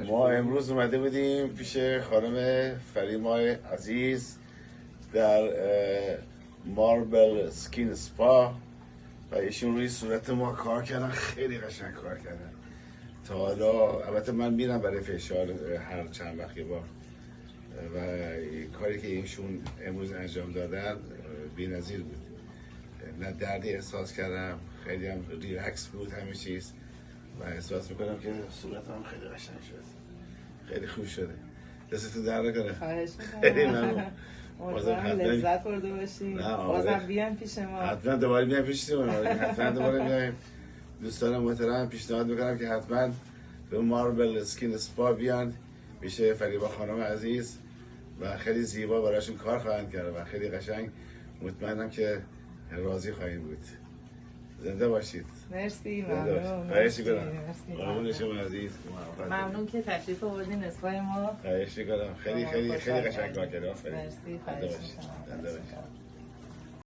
ما امروز اومده بودیم پیش خانم فریمای عزیز در ماربل سکین سپا و ایشون روی صورت ما کار کردن، خیلی قشنگ کار کردن. تا حالا البته من میرم برای فشار هر چند وقت یه بار و کاری که ایشون امروز انجام دادن بی‌نظیر بود. نه دردی احساس کردم، خیلی هم ریلکس بود همه چیز و احساس میکنم که صورتم خیلی قشنگ شد، خیلی خوب شده. دستتون در نکنه. خواهش می‌کنم. خیلی ممنون. امیدوارم لذت برده باشی. بازم بیان پیش ما. حتما دوباره بیان پیش ما. حتما دوباره بیایم. دوستان محترم پیشنهاد میکنم که حتما به ماربل سکین سپا بیان پیش فریبا خانم عزیز و خیلی زیبا براشون کار خواهند کرد و خیلی قشنگ. مطمئنم که راضی خواهید بود. زنده باشید. مرسی. ممنون. خواهش می‌کنم. قربون شما عزیز. ممنون که تشریف آوردین اسپای ما. خواهش می‌کنم. خیلی قشنگ کار کردید. مرسی. خواهش می‌کنم.